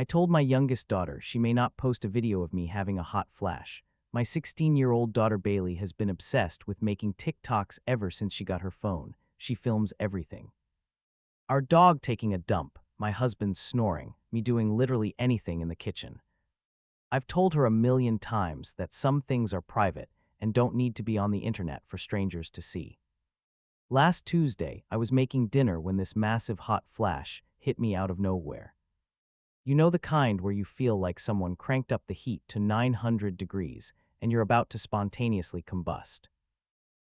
I told my youngest daughter she may not post a video of me having a hot flash. My 16-year-old daughter Bailey has been obsessed with making TikToks ever since she got her phone. She films everything. Our dog taking a dump, my husband snoring, me doing literally anything in the kitchen. I've told her a million times that some things are private and don't need to be on the internet for strangers to see. Last Tuesday, I was making dinner when this massive hot flash hit me out of nowhere. You know the kind where you feel like someone cranked up the heat to 900 degrees and you're about to spontaneously combust.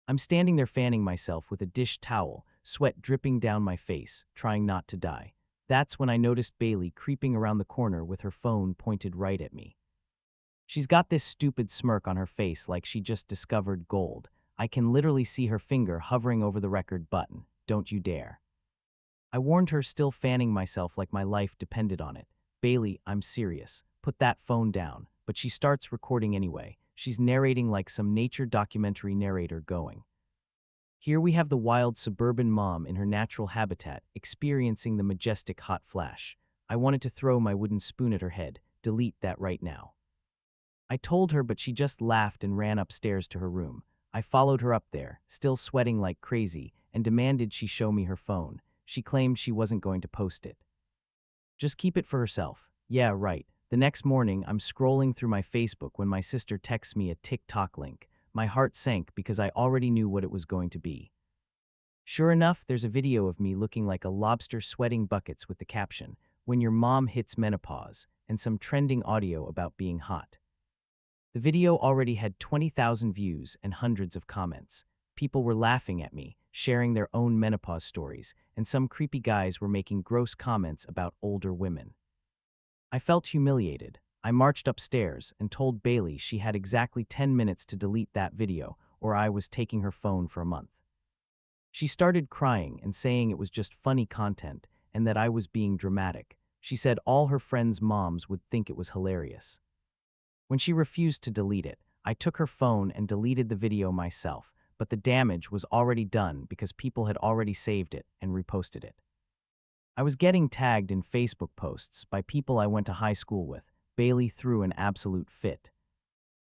I'm standing there fanning myself with a dish towel, sweat dripping down my face, trying not to die. That's when I noticed Bailey creeping around the corner with her phone pointed right at me. She's got this stupid smirk on her face like she just discovered gold. I can literally see her finger hovering over the record button. Don't you dare. I warned her, still fanning myself like my life depended on it. Bailey, I'm serious. Put that phone down. But she starts recording anyway. She's narrating like some nature documentary narrator going. Here we have the wild suburban mom in her natural habitat, experiencing the majestic hot flash. I wanted to throw my wooden spoon at her head. Delete that right now. I told her, but she just laughed and ran upstairs to her room. I followed her up there, still sweating like crazy, and demanded she show me her phone. She claimed she wasn't going to post it. Just keep it for herself. Yeah, right. The next morning, I'm scrolling through my Facebook when my sister texts me a TikTok link. My heart sank because I already knew what it was going to be. Sure enough, there's a video of me looking like a lobster sweating buckets with the caption, "When your mom hits menopause," and some trending audio about being hot. The video already had 20,000 views and hundreds of comments. People were laughing at me, sharing their own menopause stories, and some creepy guys were making gross comments about older women. I felt humiliated. I marched upstairs and told Bailey she had exactly 10 minutes to delete that video, or I was taking her phone for a month. She started crying and saying it was just funny content and that I was being dramatic. She said all her friends' moms would think it was hilarious. When she refused to delete it, I took her phone and deleted the video myself, but the damage was already done because people had already saved it and reposted it. I was getting tagged in Facebook posts by people I went to high school with. Bailey threw an absolute fit.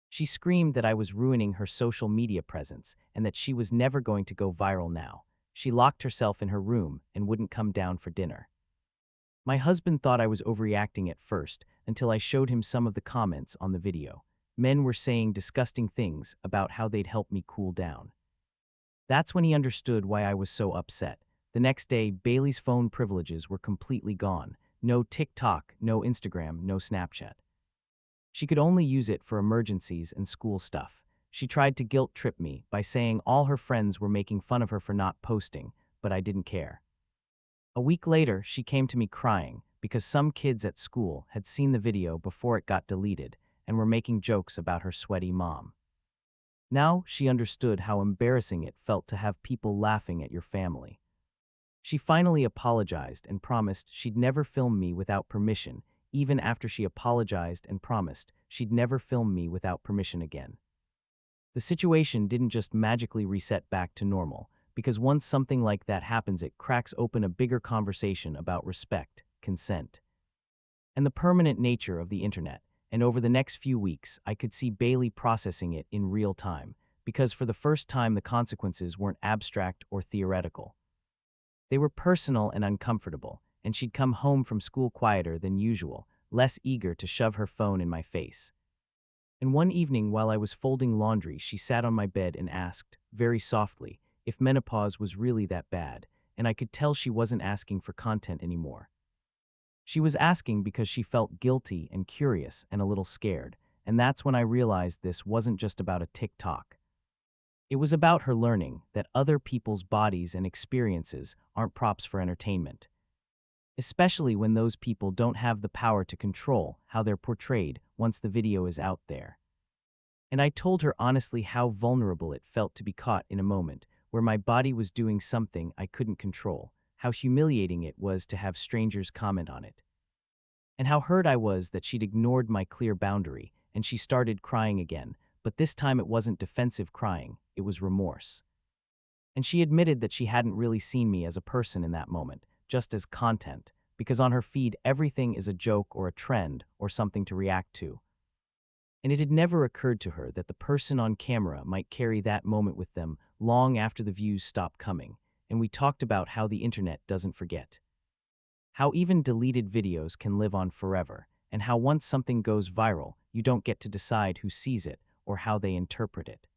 She screamed that I was ruining her social media presence and that she was never going to go viral now. She locked herself in her room and wouldn't come down for dinner. My husband thought I was overreacting at first until I showed him some of the comments on the video. Men were saying disgusting things about how they'd help me cool down. That's when he understood why I was so upset. The next day, Bailey's phone privileges were completely gone. No TikTok, no Instagram, no Snapchat. She could only use it for emergencies and school stuff. She tried to guilt-trip me by saying all her friends were making fun of her for not posting, but I didn't care. A week later, she came to me crying because some kids at school had seen the video before it got deleted and were making jokes about her sweaty mom. Now she understood how embarrassing it felt to have people laughing at your family. She finally apologized and promised she'd never film me without permission, even after she apologized and promised she'd never film me without permission again. The situation didn't just magically reset back to normal, because once something like that happens, it cracks open a bigger conversation about respect, consent, and the permanent nature of the internet. And over the next few weeks, I could see Bailey processing it in real time, because for the first time the consequences weren't abstract or theoretical. They were personal and uncomfortable, and she'd come home from school quieter than usual, less eager to shove her phone in my face. And one evening while I was folding laundry, she sat on my bed and asked, very softly, if menopause was really that bad, and I could tell she wasn't asking for content anymore. She was asking because she felt guilty and curious and a little scared, and that's when I realized this wasn't just about a TikTok. It was about her learning that other people's bodies and experiences aren't props for entertainment, especially when those people don't have the power to control how they're portrayed once the video is out there. And I told her honestly how vulnerable it felt to be caught in a moment where my body was doing something I couldn't control, how humiliating it was to have strangers comment on it, and how hurt I was that she'd ignored my clear boundary. And she started crying again, but this time it wasn't defensive crying, it was remorse. And she admitted that she hadn't really seen me as a person in that moment, just as content, because on her feed everything is a joke or a trend or something to react to. And it had never occurred to her that the person on camera might carry that moment with them long after the views stop coming, and we talked about how the internet doesn't forget. How even deleted videos can live on forever, and how once something goes viral, you don't get to decide who sees it or how they interpret it.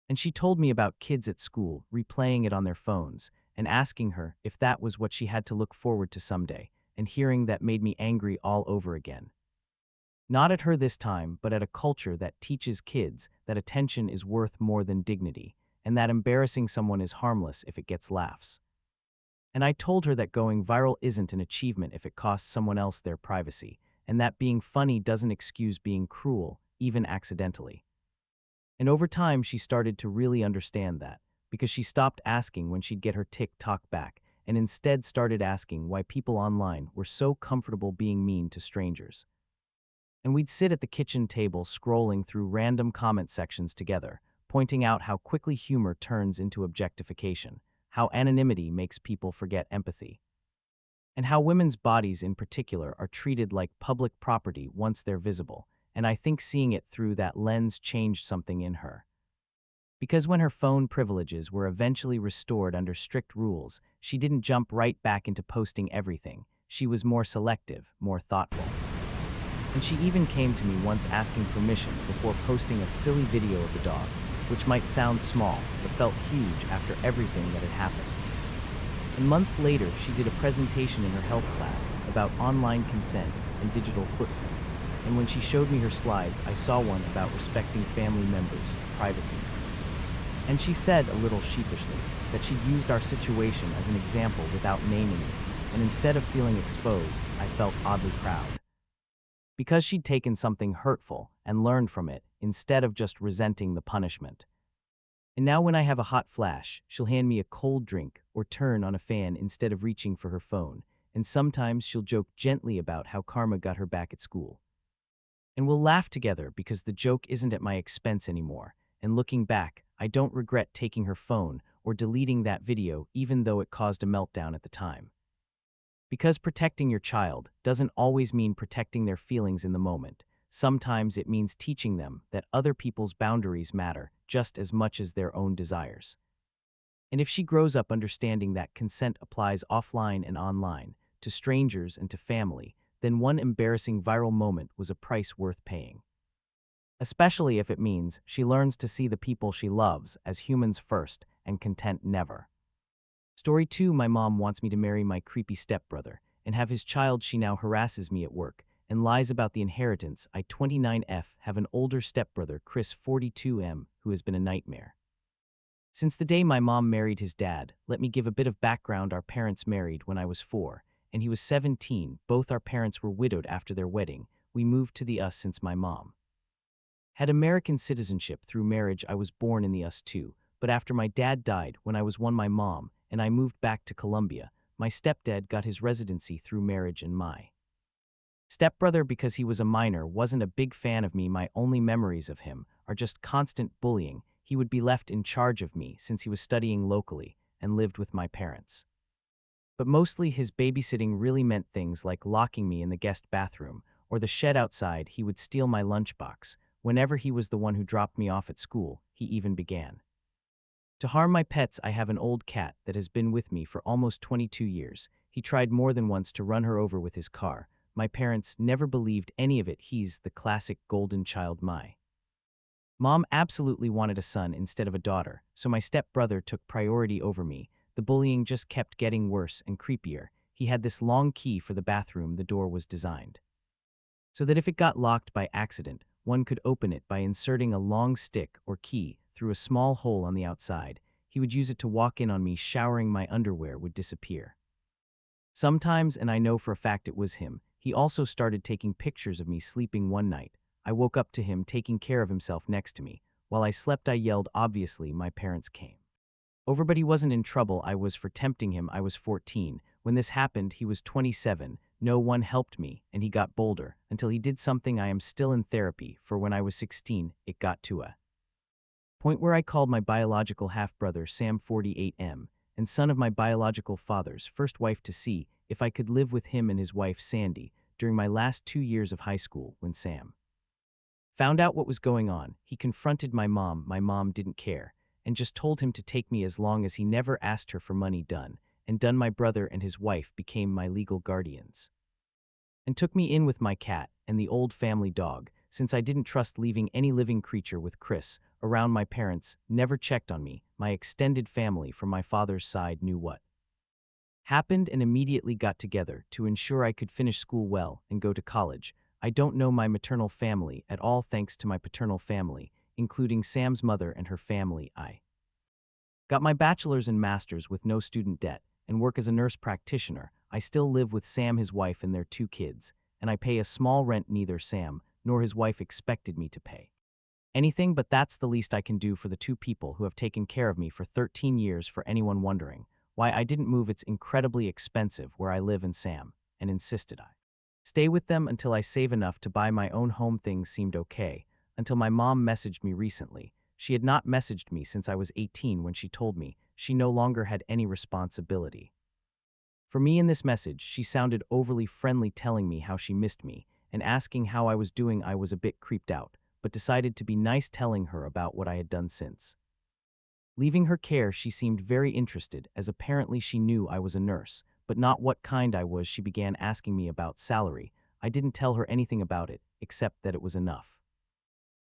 And she told me about kids at school replaying it on their phones and asking her if that was what she had to look forward to someday, and hearing that made me angry all over again. Not at her this time, but at a culture that teaches kids that attention is worth more than dignity, and that embarrassing someone is harmless if it gets laughs. And I told her that going viral isn't an achievement if it costs someone else their privacy, and that being funny doesn't excuse being cruel, even accidentally. And over time, she started to really understand that, because she stopped asking when she'd get her TikTok back, and instead started asking why people online were so comfortable being mean to strangers. And we'd sit at the kitchen table scrolling through random comment sections together, pointing out how quickly humor turns into objectification, how anonymity makes people forget empathy, and how women's bodies in particular are treated like public property once they're visible, and I think seeing it through that lens changed something in her. Because when her phone privileges were eventually restored under strict rules, she didn't jump right back into posting everything. She was more selective, more thoughtful. And she even came to me once asking permission before posting a silly video of the dog, which might sound small, but felt huge after everything that had happened. And months later, she did a presentation in her health class about online consent and digital footprints. And when she showed me her slides, I saw one about respecting family members' privacy. And she said, a little sheepishly, that she'd used our situation as an example without naming it, and instead of feeling exposed, I felt oddly proud. Because she'd taken something hurtful and learned from it, instead of just resenting the punishment. And now when I have a hot flash, she'll hand me a cold drink or turn on a fan instead of reaching for her phone, and sometimes she'll joke gently about how karma got her back at school. And we'll laugh together because the joke isn't at my expense anymore, and looking back, I don't regret taking her phone or deleting that video even though it caused a meltdown at the time. Because protecting your child doesn't always mean protecting their feelings in the moment. Sometimes it means teaching them that other people's boundaries matter just as much as their own desires. And if she grows up understanding that consent applies offline and online, to strangers and to family, then one embarrassing viral moment was a price worth paying. Especially if it means she learns to see the people she loves as humans first and content never. Story 2. My mom wants me to marry my creepy stepbrother and have his child. She now harasses me at work and lies about the inheritance. I, 29F, have an older stepbrother, Chris, 42M, who has been a nightmare. Since the day my mom married his dad, let me give a bit of background. Our parents married when I was 4, and he was 17. Both our parents were widowed after their wedding. We moved to the US since my mom had American citizenship through marriage. I was born in the US too, but after my dad died when I was 1, my mom and I moved back to Colombia. My stepdad got his residency through marriage, and my stepbrother, because he was a minor, wasn't a big fan of me. My only memories of him are just constant bullying. He would be left in charge of me since he was studying locally and lived with my parents. But mostly his babysitting really meant things like locking me in the guest bathroom or the shed outside. He would steal my lunchbox. Whenever he was the one who dropped me off at school, he even began to harm my pets. I have an old cat that has been with me for almost 22 years. He tried more than once to run her over with his car. My parents never believed any of it. He's the classic golden child. My mom absolutely wanted a son instead of a daughter, so my stepbrother took priority over me. The bullying just kept getting worse and creepier. He had this long key for the bathroom. The door was designed so that if it got locked by accident, one could open it by inserting a long stick or key through a small hole on the outside. He would use it to walk in on me showering. My underwear would disappear sometimes, and I know for a fact it was him. He also started taking pictures of me sleeping. One night, I woke up to him taking care of himself next to me. While I slept, I yelled. Obviously, my parents came over, but he wasn't in trouble. I was for tempting him. I was 14. When this happened, he was 27. No one helped me, and he got bolder until he did something I am still in therapy for. When I was 16, it got to a point where I called my biological half-brother, Sam, 48M, and son of my biological father's first wife, to see if I could live with him and his wife Sandy during my last 2 years of high school. When Sam found out what was going on, he confronted my mom. My mom didn't care and just told him to take me as long as he never asked her for money. Done. My brother and his wife became my legal guardians and took me in with my cat and the old family dog, since I didn't trust leaving any living creature with Chris around. My parents never checked on me. My extended family from my father's side knew what happened and immediately got together to ensure I could finish school well and go to college. I don't know my maternal family at all. Thanks to my paternal family, including Sam's mother and her family, I got my bachelor's and master's with no student debt and work as a nurse practitioner. I still live with Sam, his wife, and their 2 kids, and I pay a small rent. Neither Sam nor his wife expected me to pay anything, but that's the least I can do for the 2 people who have taken care of me for 13 years. For anyone wondering why I didn't move, it's incredibly expensive where I live, and Sam and insisted I stay with them until I save enough to buy my own home. Things seemed okay until my mom messaged me recently. She had not messaged me since I was 18 when she told me she no longer had any responsibility for me. In this message, she sounded overly friendly, telling me how she missed me and asking how I was doing. I was a bit creeped out, but decided to be nice, telling her about what I had done since leaving her care. She seemed very interested, as apparently she knew I was a nurse, but not what kind I was. She began asking me about salary. I didn't tell her anything about it, except that it was enough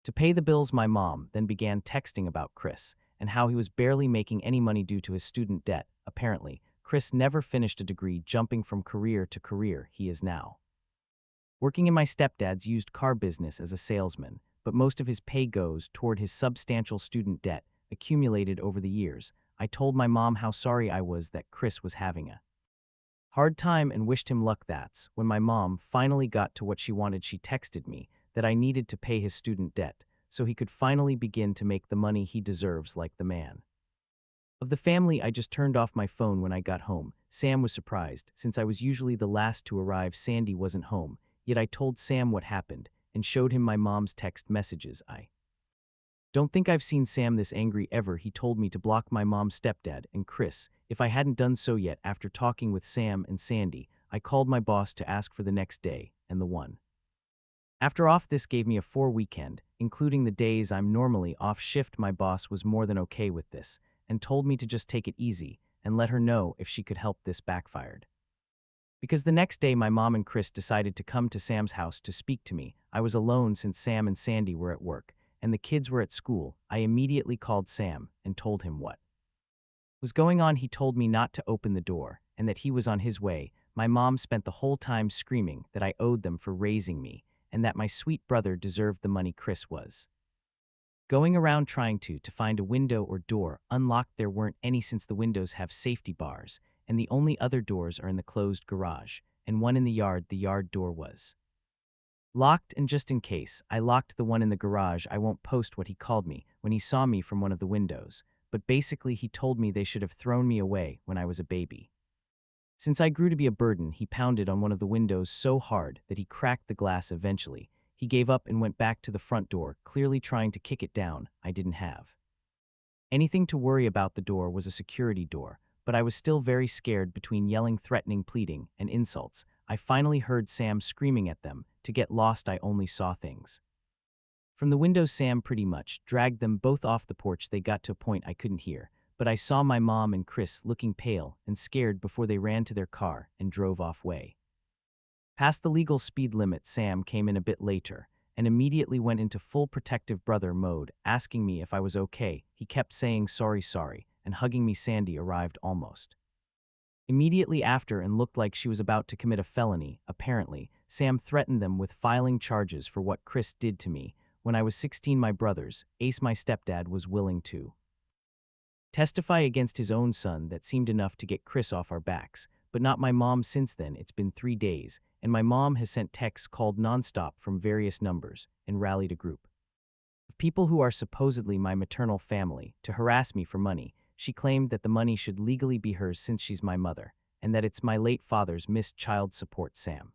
to pay the bills. My mom then began texting about Chris and how he was barely making any money due to his student debt. Apparently, Chris never finished a degree, jumping from career to career. He is now working in my stepdad's used car business as a salesman, but most of his pay goes toward his substantial student debt accumulated over the years. I told my mom how sorry I was that Chris was having a hard time and wished him luck. That's when my mom finally got to what she wanted. She texted me that I needed to pay his student debt so he could finally begin to make the money he deserves like the man of the family. I just turned off my phone when I got home. Sam was surprised, since I was usually the last to arrive. Sandy wasn't home, yet I told Sam what happened and showed him my mom's text messages. I don't think I've seen Sam this angry ever. He told me to block my mom's stepdad and Chris if I hadn't done so yet. After talking with Sam and Sandy, I called my boss to ask for the next day and the one after off. This gave me a 4 weekend, including the days I'm normally off shift. My boss was more than okay with this and told me to just take it easy and let her know if she could help. This backfired, because the next day my mom and Chris decided to come to Sam's house to speak to me. I was alone since Sam and Sandy were at work and the kids were at school. I immediately called Sam and told him what was going on. He told me not to open the door and that he was on his way. My mom spent the whole time screaming that I owed them for raising me and that my sweet brother deserved the money. Chris was going around trying to find a window or door unlocked. There weren't any, since the windows have safety bars and the only other doors are in the closed garage and one in the yard. The yard door was locked, and just in case, I locked the one in the garage. I won't post what he called me when he saw me from one of the windows, but basically he told me they should have thrown me away when I was a baby. Since I grew to be a burden, he pounded on one of the windows so hard that he cracked the glass. Eventually, he gave up and went back to the front door, clearly trying to kick it down. I didn't have anything to worry about. The door was a security door, but I was still very scared. Between yelling, threatening, pleading, and insults, I finally heard Sam screaming at them to get lost. I only saw things from the window. Sam pretty much dragged them both off the porch. They got to a point I couldn't hear, but I saw my mom and Chris looking pale and scared before they ran to their car and drove off way past the legal speed limit. Sam came in a bit later and immediately went into full protective brother mode, asking me if I was okay. He kept saying sorry, and hugging me. Sandy arrived almost immediately after and looked like she was about to commit a felony. Apparently, Sam threatened them with filing charges for what Chris did to me when I was 16. My brothers, Ace, my stepdad, was willing to testify against his own son. That seemed enough to get Chris off our backs, but not my mom. Since then, it's been 3 days, and my mom has sent texts, called nonstop from various numbers, and rallied a group of people who are supposedly my maternal family to harass me for money. She claimed that the money should legally be hers since she's my mother, and that it's my late father's missed child support. Sam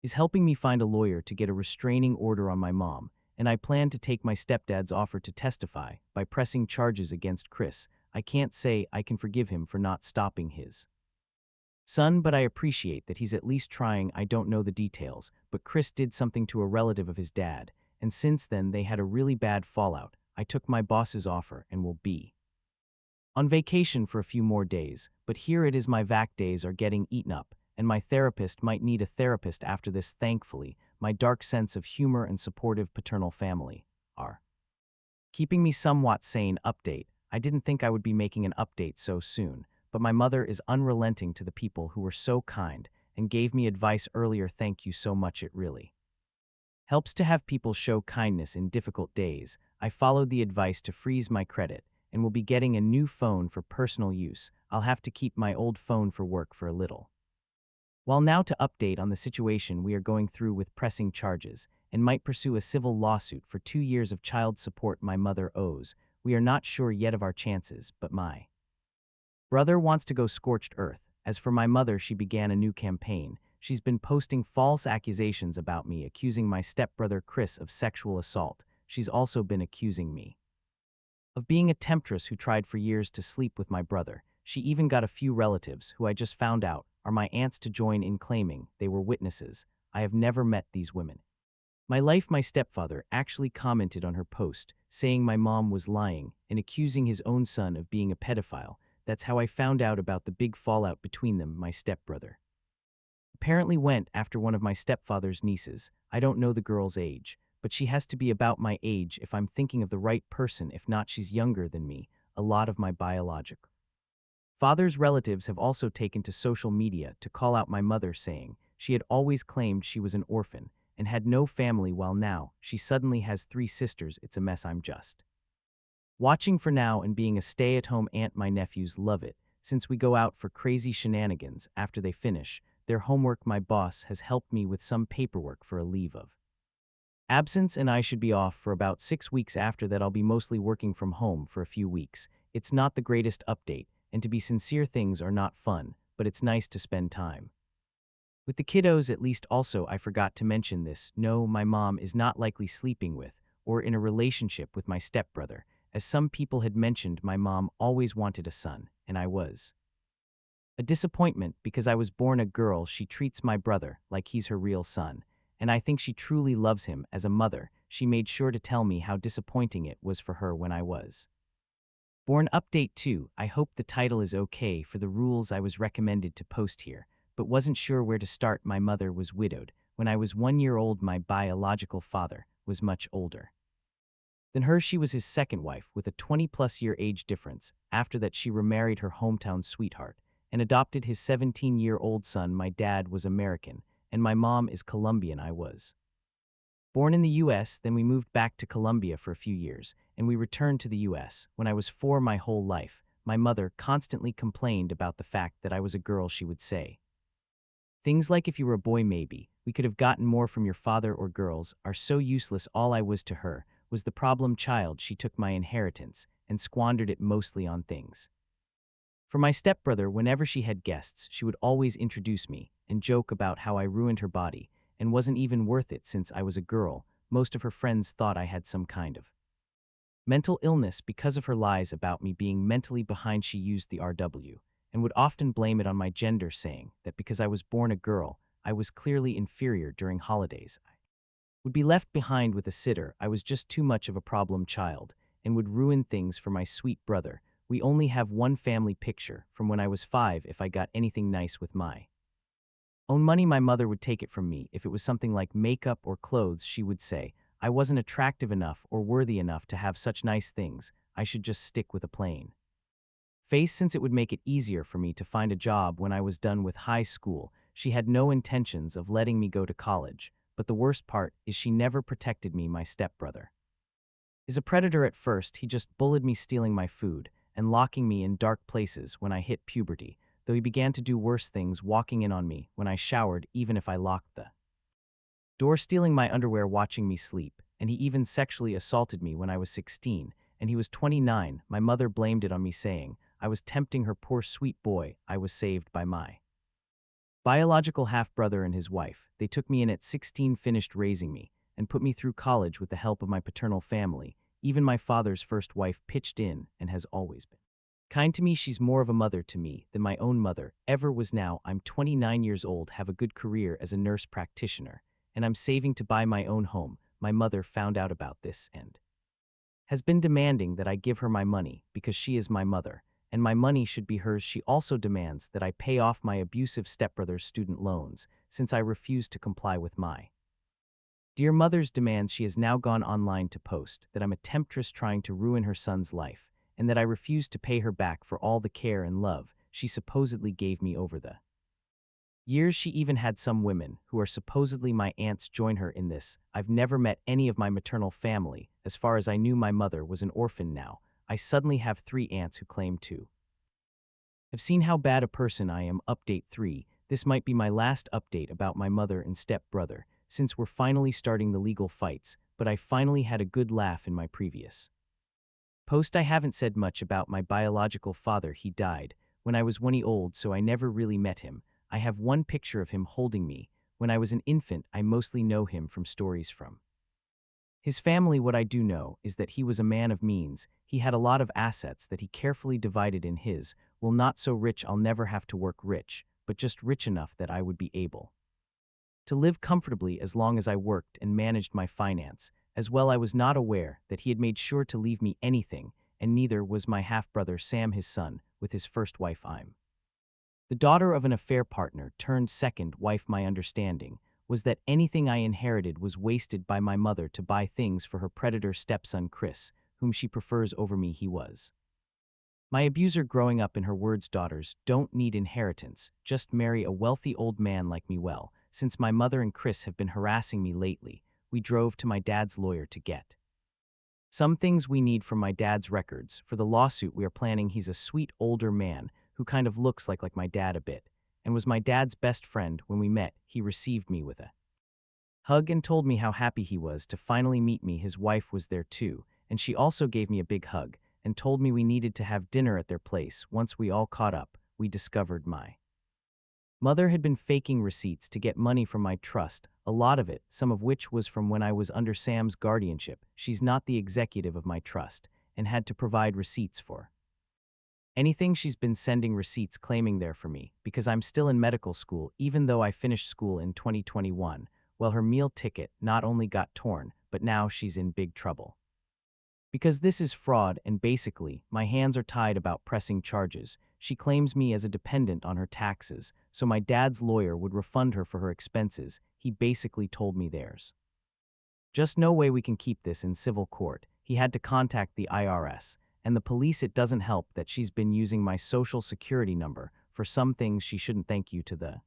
is helping me find a lawyer to get a restraining order on my mom, and I plan to take my stepdad's offer to testify by pressing charges against Chris. I can't say I can forgive him for not stopping his Son, but I appreciate that he's at least trying. I don't know the details, but Chris did something to a relative of his dad, and since then they had a really bad fallout. I took my boss's offer and will be on vacation for a few more days, but here it is my vac days are getting eaten up, and my therapist might need a therapist after this. Thankfully, my dark sense of humor and supportive paternal family are keeping me somewhat sane. Update. I didn't think I would be making an update so soon, but my mother is unrelenting to the people who were so kind and gave me advice earlier. Thank you so much. It really helps to have people show kindness in difficult days. I followed the advice to freeze my credit and will be getting a new phone for personal use. I'll have to keep my old phone for work for a little while now. To update on the situation we are going through with pressing charges and might pursue a civil lawsuit for 2 years of child support my mother owes. We are not sure yet of our chances, but my brother wants to go scorched earth. As for my mother, she began a new campaign. She's been posting false accusations about me, accusing my stepbrother Chris of sexual assault. She's also been accusing me of being a temptress who tried for years to sleep with my brother. She even got a few relatives, who I just found out are my aunts, to join in, claiming they were witnesses. I have never met these women. My stepfather actually commented on her post, saying my mom was lying and accusing his own son of being a pedophile. That's how I found out about the big fallout between them. My stepbrother apparently went after one of my stepfather's nieces. I don't know the girl's age, but she has to be about my age if I'm thinking of the right person. If not, she's younger than me. A lot of my biological father's relatives have also taken to social media to call out my mother, saying she had always claimed she was an orphan and had no family, while now she suddenly has 3 sisters. It's a mess. I'm just watching for now and being a stay-at-home aunt. My nephews love it, since we go out for crazy shenanigans after they finish their homework. My boss has helped me with some paperwork for a leave of absence, and I should be off for about 6 weeks. After that, I'll be mostly working from home for a few weeks. It's not the greatest update, and to be sincere, things are not fun, but it's nice to spend time with the kiddos at least. Also, I forgot to mention this. No, my mom is not likely sleeping with or in a relationship with my stepbrother. As some people had mentioned, my mom always wanted a son, and I was a disappointment because I was born a girl. She treats my brother like he's her real son, and I think she truly loves him. As a mother, she made sure to tell me how disappointing it was for her when I was born. Update 2. I hope the title is okay for the rules I was recommended to post here, but wasn't sure where to start. My mother was widowed when I was 1 year old. My biological father was much older than her. She was his second wife, with a 20-plus year age difference. After that, she remarried her hometown sweetheart and adopted his 17-year-old son. My dad was American, and my mom is Colombian. I was born in the U.S., then we moved back to Colombia for a few years, and we returned to the U.S. when I was 4. My whole life, my mother constantly complained about the fact that I was a girl. She would say things like, if you were a boy, maybe we could have gotten more from your father, or girls are so useless. All I was to her was the problem child. She took my inheritance and squandered it mostly on things for my stepbrother. Whenever she had guests, she would always introduce me and joke about how I ruined her body and wasn't even worth it since I was a girl. Most of her friends thought I had some kind of mental illness because of her lies about me being mentally behind. She used the RW and would often blame it on my gender, saying that because I was born a girl, I was clearly inferior. During holidays, I would be left behind with a sitter. I was just too much of a problem child and would ruin things for my sweet brother. We only have one family picture from when I was 5. If I got anything nice with my own money, my mother would take it from me. If it was something like makeup or clothes, she would say I wasn't attractive enough or worthy enough to have such nice things. I should just stick with a plain face, since it would make it easier for me to find a job when I was done with high school. She had no intentions of letting me go to college, but the worst part is she never protected me. My stepbrother is a predator. At first, he just bullied me, stealing my food and locking me in dark places when I hit puberty, though he began to do worse things, walking in on me when I showered, even if I locked the door, stealing my underwear, watching me sleep, and he even sexually assaulted me when I was 16, and he was 29. My mother blamed it on me, saying I was tempting her. Poor sweet boy. I was saved by my biological half-brother and his wife. They took me in at 16, finished raising me, and put me through college with the help of my paternal family. Even my father's first wife pitched in and has always been Kind to me, she's more of a mother to me than my own mother ever was. Now I'm 29 years old, have a good career as a nurse practitioner, and I'm saving to buy my own home. My mother found out about this and has been demanding that I give her my money because she is my mother, and my money should be hers. She also demands that I pay off my abusive stepbrother's student loans since I refuse to comply with my dear mother's demands. She has now gone online to post that I'm a temptress trying to ruin her son's life, and that I refuse to pay her back for all the care and love she supposedly gave me over the years. She even had some women, who are supposedly my aunts, join her in this. I've never met any of my maternal family. As far as I knew, my mother was an orphan. Now I suddenly have 3 aunts who claim to have seen how bad a person I am. Update 3. This might be my last update about my mother and step-brother, since we're finally starting the legal fights, but I finally had a good laugh in my previous post. I haven't said much about my biological father. He died when I was 1 year old, so I never really met him. I have one picture of him holding me when I was an infant. I mostly know him from stories from his family. What I do know is that he was a man of means. He had a lot of assets that he carefully divided in his, well, not so rich I'll never have to work rich, but just rich enough that I would be able to live comfortably as long as I worked and managed my finance. As well, I was not aware that he had made sure to leave me anything, and neither was my half-brother Sam, his son, with his first wife. I'm the daughter of an affair partner turned second wife. My understanding was that anything I inherited was wasted by my mother to buy things for her predator stepson Chris, whom she prefers over me. He was my abuser growing up. In her words, daughters don't need inheritance, just marry a wealthy old man like me. Well, since my mother and Chris have been harassing me lately, we drove to my dad's lawyer to get some things we need from my dad's records for the lawsuit we are planning. He's a sweet older man who kind of looks like my dad a bit, and was my dad's best friend when we met. He received me with a hug and told me how happy he was to finally meet me. His wife was there too, and she also gave me a big hug and told me we needed to have dinner at their place. Once we all caught up, we discovered my mother had been faking receipts to get money from my trust, a lot of it, some of which was from when I was under Sam's guardianship. She's not the executive of my trust, and had to provide receipts for anything. She's been sending receipts claiming they're for me, because I'm still in medical school, even though I finished school in 2021. Well, her meal ticket not only got torn, but now she's in big trouble. Because this is fraud, and basically, my hands are tied about pressing charges. She claims me as a dependent on her taxes, so my dad's lawyer would refund her for her expenses. He basically told me there's just no way we can keep this in civil court. He had to contact the IRS and the police. It doesn't help that she's been using my social security number for some things she shouldn't. Thank you to the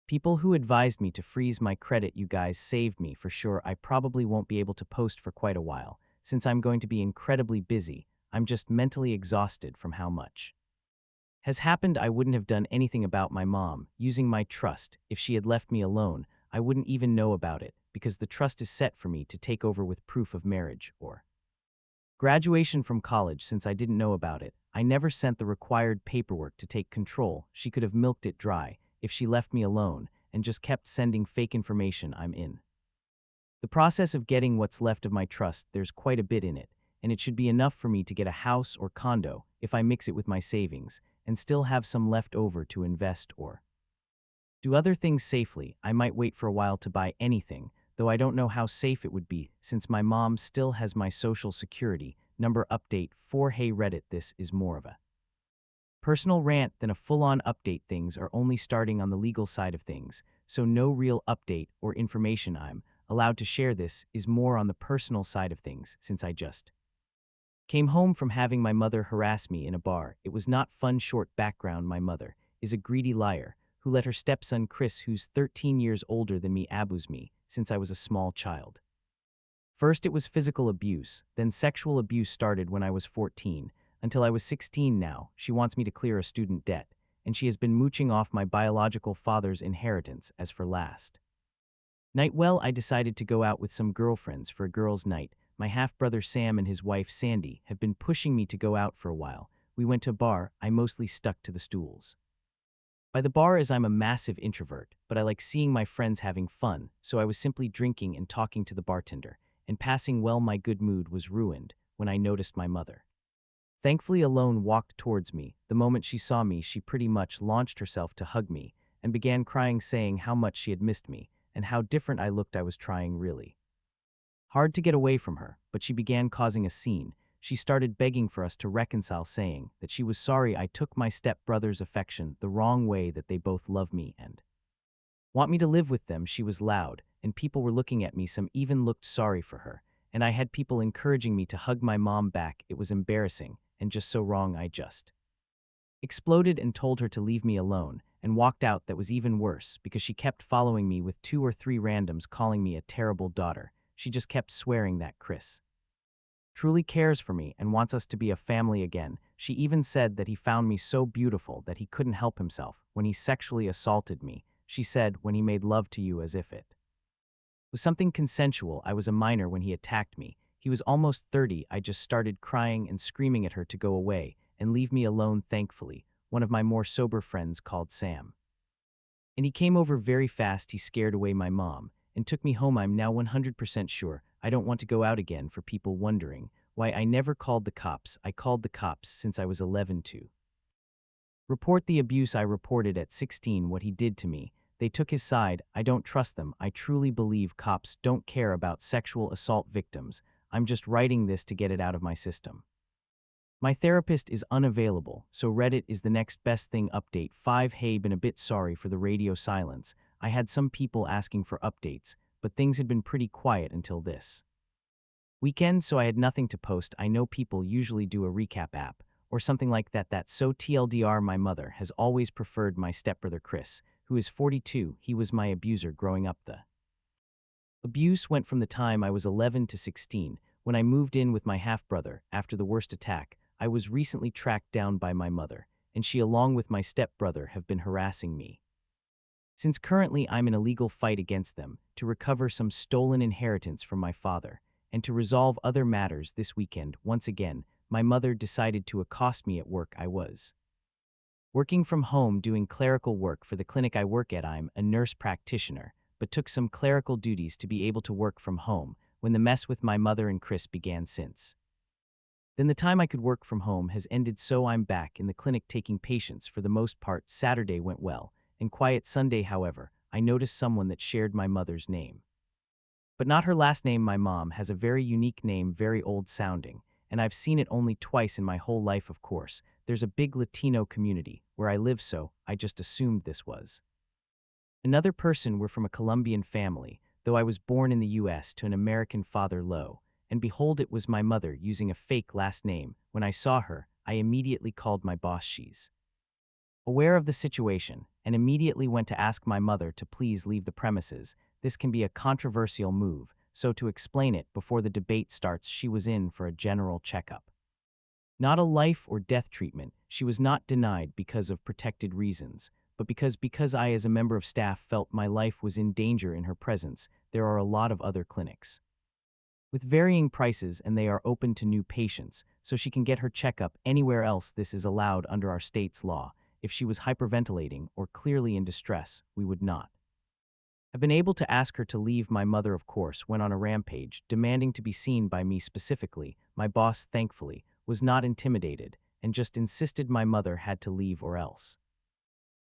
people who advised me to freeze my credit. You guys saved me for sure. I probably won't be able to post for quite a while, since I'm going to be incredibly busy. I'm just mentally exhausted from how much has happened. I wouldn't have done anything about my mom using my trust. If she had left me alone, I wouldn't even know about it, because the trust is set for me to take over with proof of marriage or graduation from college. Since I didn't know about it, I never sent the required paperwork to take control. She could have milked it dry if she left me alone and just kept sending fake information. I'm in the process of getting what's left of my trust. There's quite a bit in it, and it should be enough for me to get a house or condo if I mix it with my savings, and still have some left over to invest or do other things safely. I might wait for a while to buy anything, though I don't know how safe it would be, since my mom still has my social security number. Update 4. Hey Reddit, this is more of a personal rant than a full-on update. Things are only starting on the legal side of things, so no real update or information I'm allowed to share. This is more on the personal side of things, since I just came home from having my mother harass me in a bar. It was not fun. Short background: my mother is a greedy liar who let her stepson Chris, who's 13 years older than me, abuse me since I was a small child. First it was physical abuse, then sexual abuse started when I was 14, until I was 16 now. She wants me to clear a student debt, and she has been mooching off my biological father's inheritance. As for last night, well, I decided to go out with some girlfriends for a girls' night. My half-brother Sam and his wife Sandy have been pushing me to go out for a while. We went to a bar. I mostly stuck to the stools by the bar, as I'm a massive introvert, but I like seeing my friends having fun, so I was simply drinking and talking to the bartender, and passing. Well, my good mood was ruined when I noticed my mother Thankfully, Alone walked towards me. The moment she saw me, she pretty much launched herself to hug me and began crying, saying how much she had missed me and how different I looked. I was trying really hard to get away from her, but she began causing a scene. She started begging for us to reconcile, saying that she was sorry I took my stepbrother's affection the wrong way, that they both love me and want me to live with them. She was loud, and people were looking at me. Some even looked sorry for her, and I had people encouraging me to hug my mom back. It was embarrassing and just so wrong. I just exploded and told her to leave me alone and walked out. That was even worse because she kept following me with 2 or 3 randoms calling me a terrible daughter. She just kept swearing that Chris truly cares for me and wants us to be a family again. She even said that he found me so beautiful that he couldn't help himself when he sexually assaulted me. She said when he made love to you as if it was something consensual. I was a minor when he attacked me. He was almost 30. I just started crying and screaming at her to go away and leave me alone. Thankfully, one of my more sober friends called Sam, and he came over very fast. He scared away my mom and took me home. I'm now 100% sure I don't want to go out again. For people wondering why I never called the cops, I called the cops since I was 11 to report the abuse I reported at 16, what he did to me. They took his side. I don't trust them. I truly believe cops don't care about sexual assault victims. I'm just writing this to get it out of my system. My therapist is unavailable, so Reddit is the next best thing. Update 5. Hey, been a bit sorry for the radio silence. I had some people asking for updates, but things had been pretty quiet until this weekend, so I had nothing to post. I know people usually do a recap app or something like that. That's so TLDR. My mother has always preferred my stepbrother Chris, who is 42. He was my abuser growing up. The abuse went from the time I was 11 to 16, when I moved in with my half-brother after the worst attack. I was recently tracked down by my mother, and she along with my stepbrother have been harassing me. Since currently I'm in a legal fight against them to recover some stolen inheritance from my father and to resolve other matters. This weekend, once again, my mother decided to accost me at work. I was working from home doing clerical work for the clinic I work at. I'm a nurse practitioner, but took some clerical duties to be able to work from home when the mess with my mother and Chris began. Since then, the time I could work from home has ended, so I'm back in the clinic taking patients for the most part. Saturday went well and quiet. Sunday, however, I noticed someone that shared my mother's name, but not her last name. My mom has a very unique name, very old sounding, and I've seen it only twice in my whole life. Of course, there's a big Latino community where I live, so I just assumed this was another person. We're from a Colombian family, though I was born in the US to an American father. Lo and behold, it was my mother using a fake last name. When I saw her, I immediately called my boss. She's aware of the situation and immediately went to ask my mother to please leave the premises. This can be a controversial move, so to explain it before the debate starts, she was in for a general checkup. Not a life or death treatment. She was not denied because of protected reasons, but because I as a member of staff felt my life was in danger in her presence. There are a lot of other clinics with varying prices and they are open to new patients, so she can get her checkup anywhere else. This is allowed under our state's law. If she was hyperventilating or clearly in distress, we would not have been able to ask her to leave. My mother, of course, went on a rampage, demanding to be seen by me specifically. My boss, thankfully, was not intimidated and just insisted my mother had to leave or else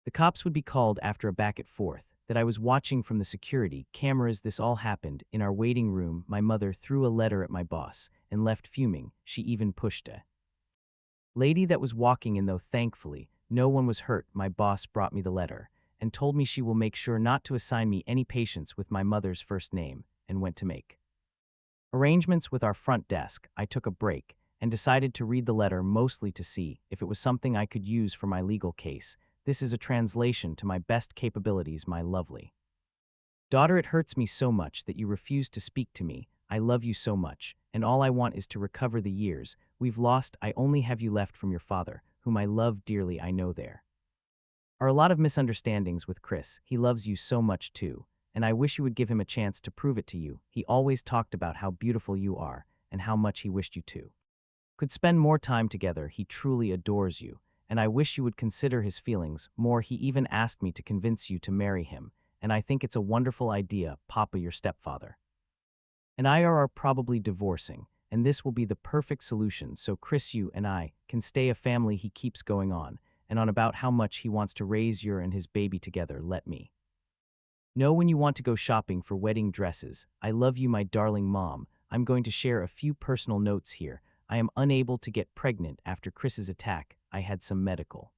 the cops would be called. After a back and forth that I was watching from the security cameras, this all happened in our waiting room. My mother threw a letter at my boss and left fuming. She even pushed a lady that was walking in, though thankfully no one was hurt. My boss brought me the letter and told me she will make sure not to assign me any patients with my mother's first name, and went to make arrangements with our front desk. I took a break and decided to read the letter, mostly to see if it was something I could use for my legal case. This is a translation to my best capabilities. My lovely daughter, it hurts me so much that you refuse to speak to me. I love you so much, and all I want is to recover the years we've lost. I only have you left from your father, whom I love dearly. I know there are a lot of misunderstandings with Chris. He loves you so much too, and I wish you would give him a chance to prove it to you. He always talked about how beautiful you are and how much he wished you two could spend more time together. He truly adores you, and I wish you would consider his feelings more. He even asked me to convince you to marry him, and I think it's a wonderful idea. Papa, your stepfather, and I are probably divorcing, and this will be the perfect solution so Chris, you and I can stay a family. He keeps going on and on about how much he wants to raise you and his baby together. Let me know when you want to go shopping for wedding dresses. I love you, my darling mom. I'm going to share a few personal notes here. I am unable to get pregnant after Chris's attack. I had some medical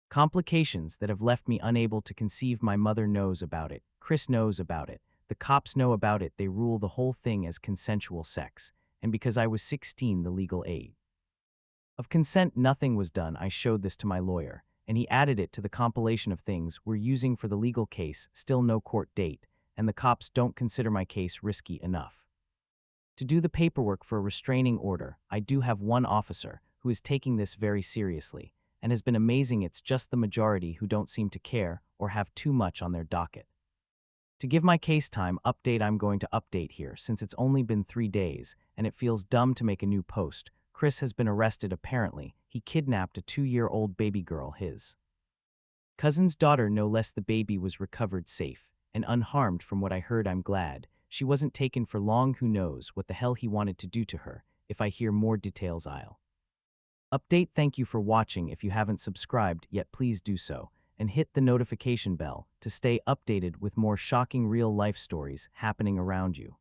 complications that have left me unable to conceive. My mother knows about it. Chris knows about it. The cops know about it. They rule the whole thing as consensual sex. And because I was 16, the legal age of consent, nothing was done. I showed this to my lawyer, and he added it to the compilation of things we're using for the legal case. Still no court date, and the cops don't consider my case risky enough to do the paperwork for a restraining order. I do have one officer who is taking this very seriously and has been amazing. It's just the majority who don't seem to care or have too much on their docket. To give my case time update, I'm going to update here since it's only been 3 days and it feels dumb to make a new post. Chris has been arrested apparently. He kidnapped a 2-year-old baby girl, his cousin's daughter no less. The baby was recovered safe and unharmed from what I heard. I'm glad she wasn't taken for long. Who knows what the hell he wanted to do to her. If I hear more details, I'll update. Thank you for watching. If you haven't subscribed yet, please do so and hit the notification bell to stay updated with more shocking real-life stories happening around you.